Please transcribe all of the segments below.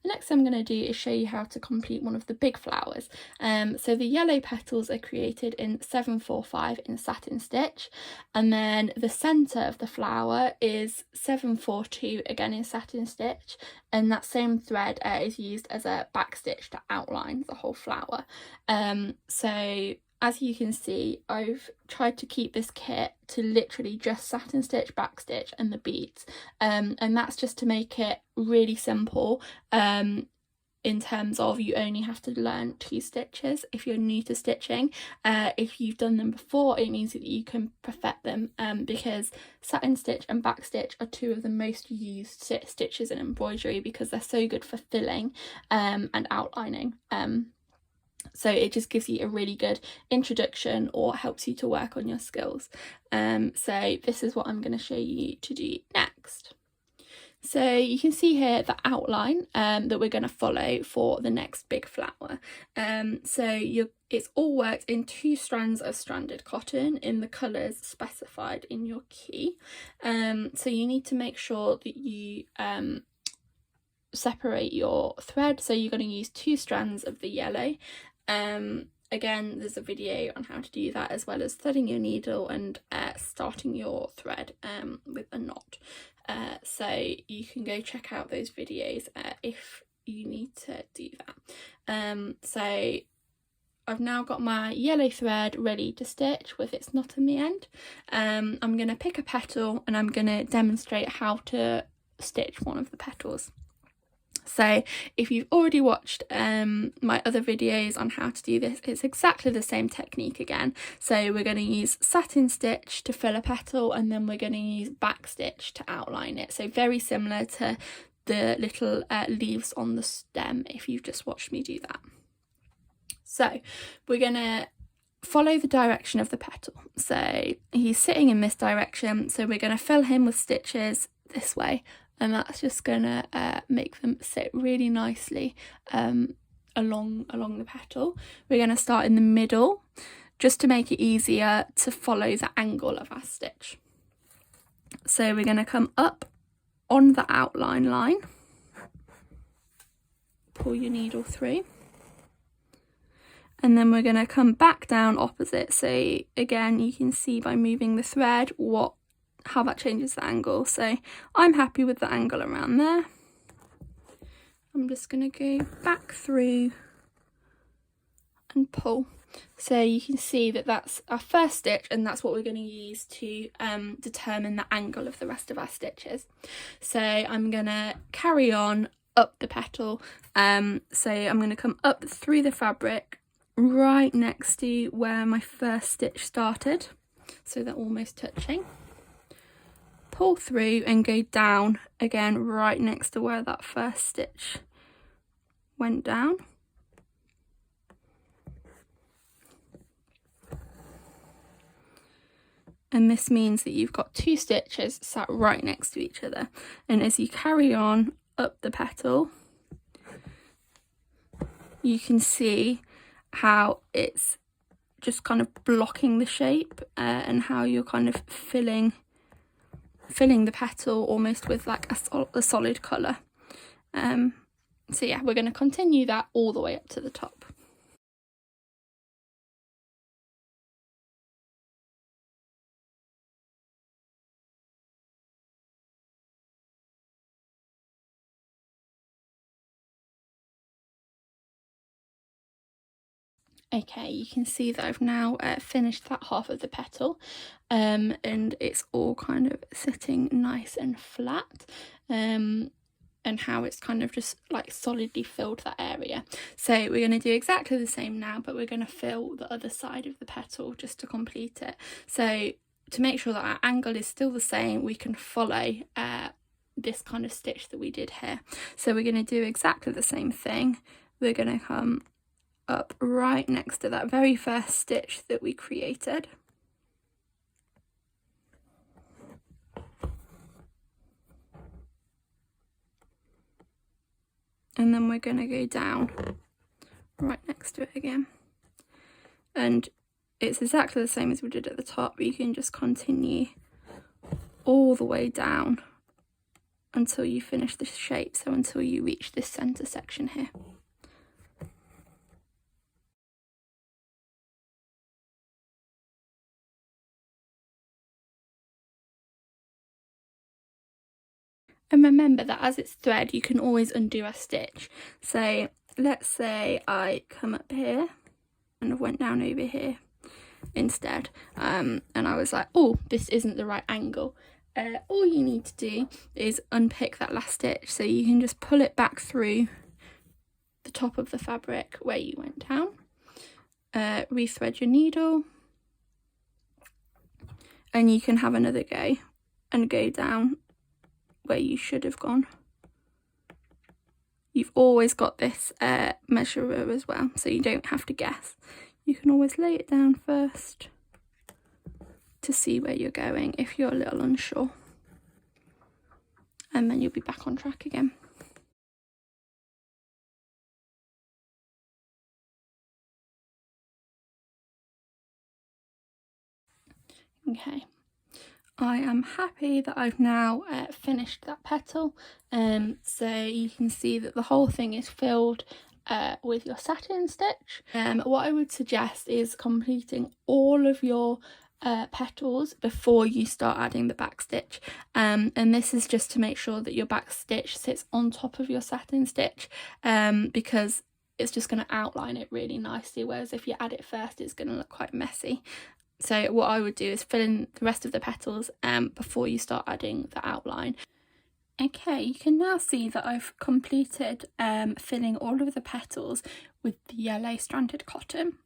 the next thing I'm going to do is show you how to complete one of the big flowers. So the yellow petals are created in 745 in satin stitch, and then the centre of the flower is 742 again in satin stitch, and that same thread is used as a backstitch to outline the whole flower. So as you can see, I've tried to keep this kit to literally just satin stitch, backstitch and the beads, and that's just to make it really simple, in terms of you only have to learn 2 stitches if you're new to stitching. If you've done them before, it means that you can perfect them, because satin stitch and backstitch are 2 of the most used stitches in embroidery because they're so good for filling and outlining. So it just gives you a really good introduction or helps you to work on your skills. So this is what I'm going to show you to do next. So you can see here the outline that we're going to follow for the next big flower. It's all worked in 2 strands of stranded cotton in the colours specified in your key. So you need to make sure that you separate your thread. So you're going to use 2 strands of the yellow. Again, there's a video on how to do that, as well as threading your needle and starting your thread with a knot. So you can go check out those videos if you need to do that. So I've now got my yellow thread ready to stitch with its knot in the end. I'm going to pick a petal and I'm going to demonstrate how to stitch one of the petals. So if you've already watched my other videos on how to do this, it's exactly the same technique again. So we're going to use satin stitch to fill a petal, and then we're going to use backstitch to outline it. So very similar to the little leaves on the stem if you've just watched me do that. So we're going to follow the direction of the petal. So he's sitting in this direction, so we're going to fill him with stitches this way. And that's just gonna make them sit really nicely along the petal. We're gonna start in the middle, just to make it easier to follow the angle of our stitch. So we're gonna come up on the outline line, pull your needle through, and then we're gonna come back down opposite. So again, you can see by moving the thread how that changes the angle. So I'm happy with the angle around there. I'm just going to go back through and pull. So you can see that that's our first stitch, and that's what we're going to use to determine the angle of the rest of our stitches. So I'm going to carry on up the petal. So I'm going to come up through the fabric right next to where my first stitch started, so they're almost touching. Pull through and go down again right next to where that first stitch went down. And this means that you've got 2 stitches sat right next to each other. And as you carry on up the petal, you can see how it's just kind of blocking the shape, and how you're kind of filling the petal almost with like a solid colour. So yeah, we're going to continue that all the way up to the top. Okay, you can see that I've now finished that half of the petal, and it's all kind of sitting nice and flat, and how it's kind of just like solidly filled that area. So we're going to do exactly the same now, but we're going to fill the other side of the petal just to complete it. So to make sure that our angle is still the same, we can follow this kind of stitch that we did here. So we're going to do exactly the same thing. We're going to come up right next to that very first stitch that we created. And then we're going to go down right next to it again. And it's exactly the same as we did at the top, but you can just continue all the way down until you finish the shape, so until you reach this center section here. And remember that as it's thread, you can always undo a stitch. So let's say I come up here and I went down over here instead, and I was like, oh, this isn't the right angle. All you need to do is unpick that last stitch, so you can just pull it back through the top of the fabric where you went down, rethread your needle, and you can have another go and go down where you should have gone. You've always got this measurer as well, so you don't have to guess. You can always lay it down first to see where you're going if you're a little unsure, and then you'll be back on track again. Okay, I am happy that I've now finished that petal, so you can see that the whole thing is filled with your satin stitch. What I would suggest is completing all of your petals before you start adding the backstitch, and this is just to make sure that your backstitch sits on top of your satin stitch, because it's just going to outline it really nicely, whereas if you add it first it's going to look quite messy. So what I would do is fill in the rest of the petals before you start adding the outline. Okay, you can now see that I've completed filling all of the petals with the yellow stranded cotton.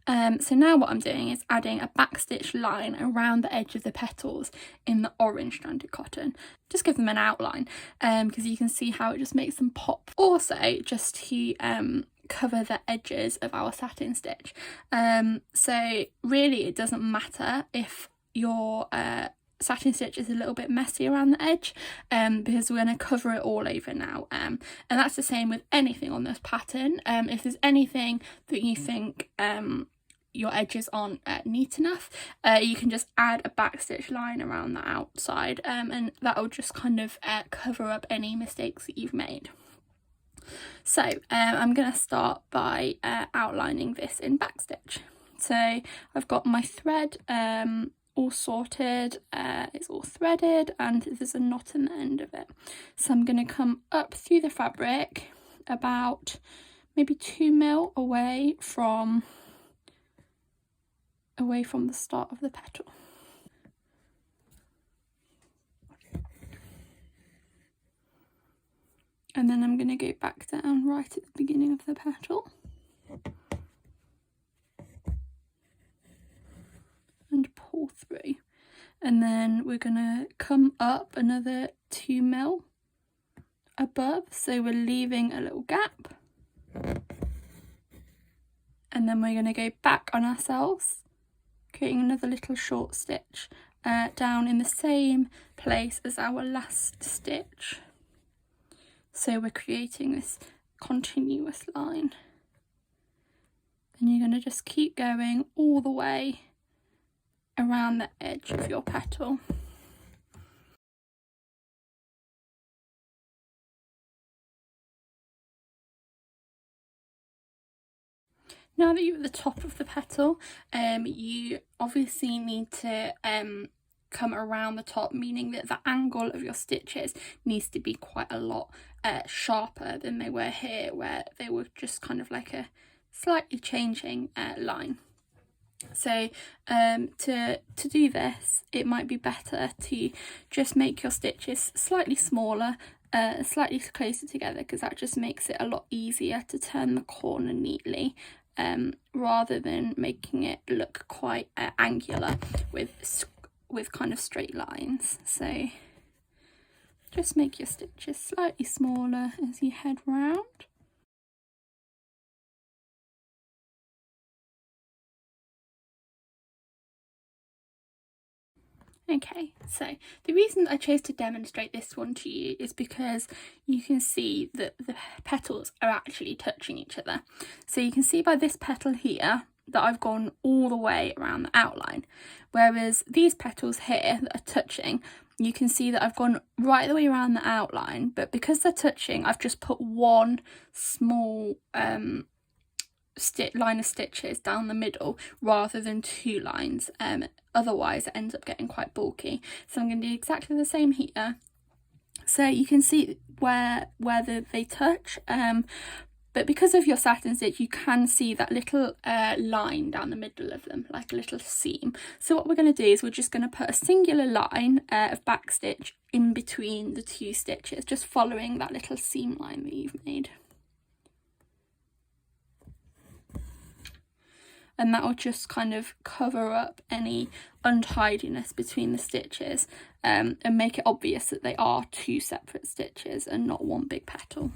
So now what I'm doing is adding a backstitch line around the edge of the petals in the orange stranded cotton. Just give them an outline, because you can see how it just makes them pop. Also, just to cover the edges of our satin stitch. So really it doesn't matter if your satin stitch is a little bit messy around the edge, because we're going to cover it all over now, and that's the same with anything on this pattern. If there's anything that you think your edges aren't neat enough, you can just add a backstitch line around the outside, and that will just kind of cover up any mistakes that you've made. So I'm going to start by outlining this in backstitch. So I've got my thread all sorted, it's all threaded, and there's a knot in the end of it. So I'm going to come up through the fabric about maybe 2 mil away from the start of the petal. And then I'm going to go back down right at the beginning of the petal and pull through, and then we're going to come up another 2 mil above, so we're leaving a little gap, and then we're going to go back on ourselves, creating another little short stitch down in the same place as our last stitch. So we're creating this continuous line, and you're going to just keep going all the way around the edge of your petal. Now that you're at the top of the petal, you obviously need to come around the top, meaning that the angle of your stitches needs to be quite a lot sharper than they were here, where they were just kind of like a slightly changing line. So to do this, it might be better to just make your stitches slightly smaller, slightly closer together, because that just makes it a lot easier to turn the corner neatly, rather than making it look quite angular with kind of straight lines. So just make your stitches slightly smaller as you head round. Okay, so the reason I chose to demonstrate this one to you is because you can see that the petals are actually touching each other. So you can see by this petal here that I've gone all the way around the outline, whereas these petals here that are touching, you can see that I've gone right the way around the outline, but because they're touching, I've just put one small line of stitches down the middle rather than two lines. Otherwise it ends up getting quite bulky. So I'm going to do exactly the same here. So you can see where they touch, but because of your satin stitch, you can see that little line down the middle of them, like a little seam. So what we're going to do is we're just going to put a singular line of backstitch in between the two stitches, just following that little seam line that you've made. And that will just kind of cover up any untidiness between the stitches, and make it obvious that they are two separate stitches and not one big petal.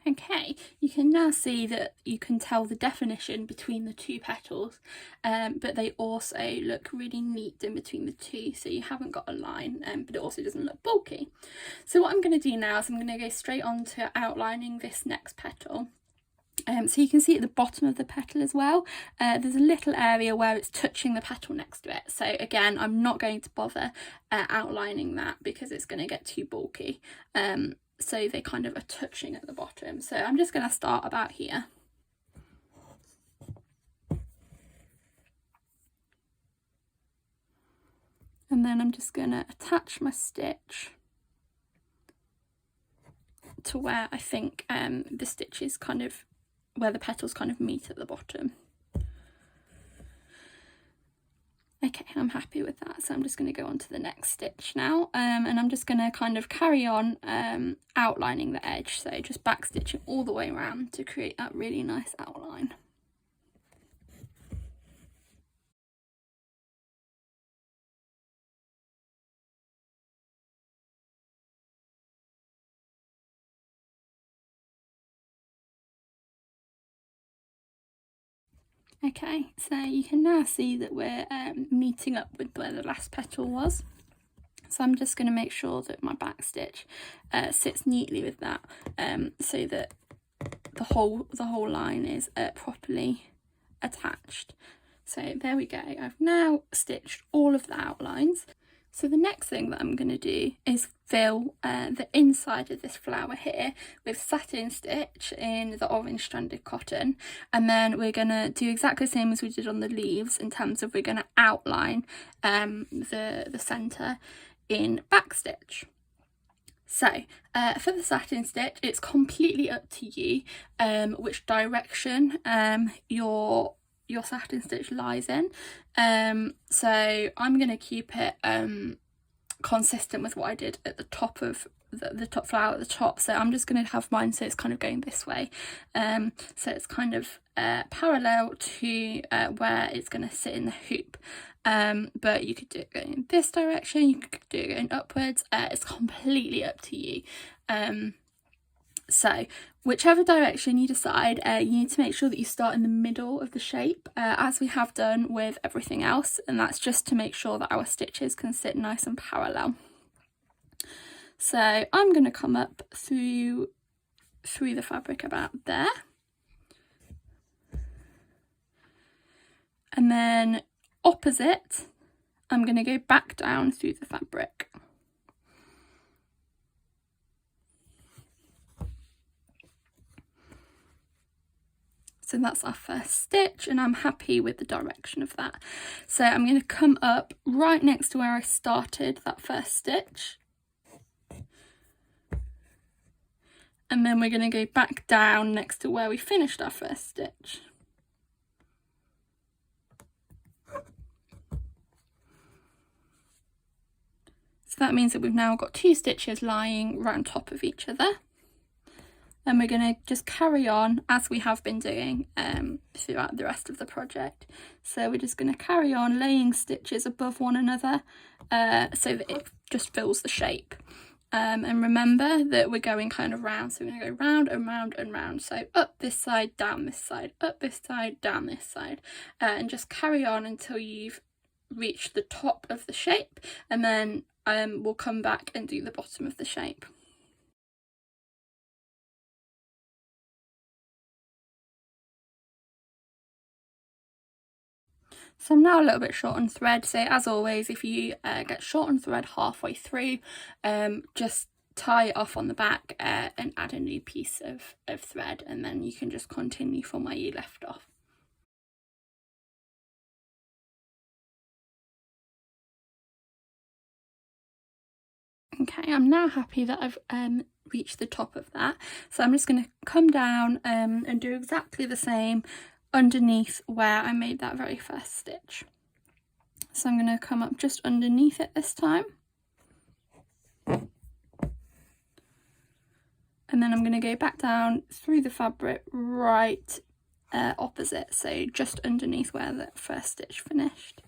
Okay, you can now see that you can tell the definition between the two petals, but they also look really neat in between the two, so you haven't got a line, but it also doesn't look bulky. So what I'm going to do now is I'm going to go straight on to outlining this next petal. So you can see at the bottom of the petal as well, there's a little area where it's touching the petal next to it. So again, I'm not going to bother outlining that because it's going to get too bulky. So they kind of are touching at the bottom. So I'm just going to start about here. And then I'm just going to attach my stitch to where I think the stitch is kind of, where the petals kind of meet at the bottom. Okay, I'm happy with that, so I'm just going to go on to the next stitch now, and I'm just going to kind of carry on outlining the edge, so just backstitching all the way around to create that really nice outline. Okay, so you can now see that we're meeting up with where the last petal was. So I'm just going to make sure that my backstitch sits neatly with that, so that the whole line is properly attached. So there we go. I've now stitched all of the outlines. So the next thing that I'm going to do is fill the inside of this flower here with satin stitch in the orange stranded cotton, and then we're going to do exactly the same as we did on the leaves in terms of we're going to outline the centre in backstitch. So for the satin stitch, it's completely up to you which direction your satin stitch lies in. So I'm going to keep it consistent with what I did at the top of the top flower at the top. So I'm just going to have mine so it's kind of going this way. So it's kind of parallel to where it's going to sit in the hoop. But you could do it going in this direction, you could do it going upwards. It's completely up to you. So whichever direction you decide, you need to make sure that you start in the middle of the shape, as we have done with everything else, and that's just to make sure that our stitches can sit nice and parallel. So I'm going to come up through the fabric about there, and then opposite I'm going to go back down through the fabric. So that's our first stitch, and I'm happy with the direction of that. So I'm going to come up right next to where I started that first stitch. And then we're going to go back down next to where we finished our first stitch. So that means that we've now got two stitches lying right on top of each other. And we're going to just carry on as we have been doing throughout the rest of the project. So we're just going to carry on laying stitches above one another so that it just fills the shape. And remember that we're going kind of round, so we're going to go round and round and round. So up this side, down this side, up this side, down this side, and just carry on until you've reached the top of the shape, and then we'll come back and do the bottom of the shape. So I'm now a little bit short on thread, so as always, if you get short on thread halfway through, just tie it off on the back and add a new piece of thread, and then you can just continue from where you left off. Okay, I'm now happy that I've reached the top of that, so I'm just going to come down and do exactly the same underneath where I made that very first stitch. So I'm going to come up just underneath it this time, and then I'm going to go back down through the fabric right opposite, so just underneath where the first stitch finished,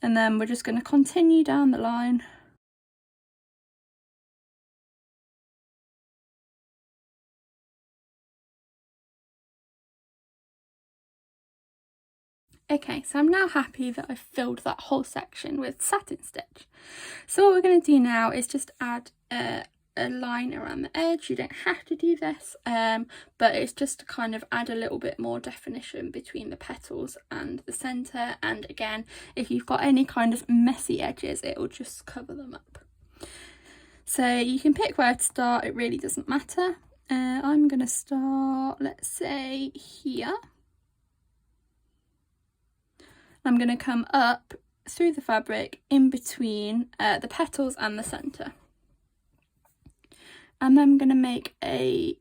and then we're just going to continue down the line. Okay, so I'm now happy that I've filled that whole section with satin stitch. So what we're going to do now is just add a line around the edge. You don't have to do this, but it's just to kind of add a little bit more definition between the petals and the centre, and again, if you've got any kind of messy edges, it will just cover them up. So you can pick where to start, it really doesn't matter. I'm going to start, let's say, here. I'm going to come up through the fabric in between the petals and the centre. And then I'm going to make a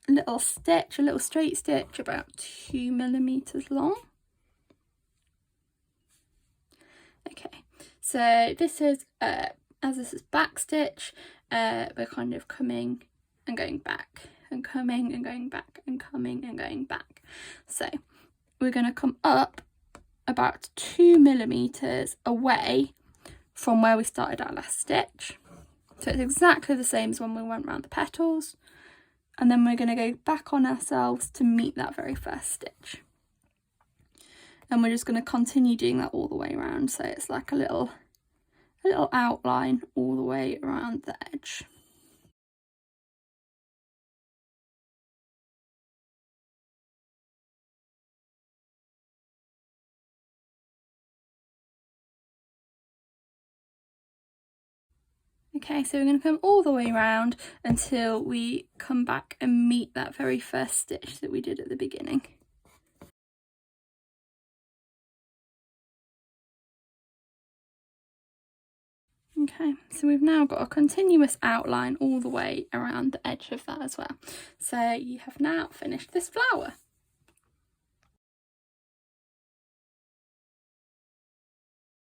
little stitch, a little straight stitch about 2 millimeters long. Okay, so this is, as this is backstitch, we're kind of coming and going back and coming and going back and coming and going back. So we're going to come up about 2 millimeters away from where we started our last stitch. So it's exactly the same as when we went around the petals, and then we're going to go back on ourselves to meet that very first stitch. And we're just going to continue doing that all the way around, so it's like a little outline all the way around the edge. Okay, so we're going to come all the way around until we come back and meet that very first stitch that we did at the beginning. Okay, so we've now got a continuous outline all the way around the edge of that as well. So you have now finished this flower.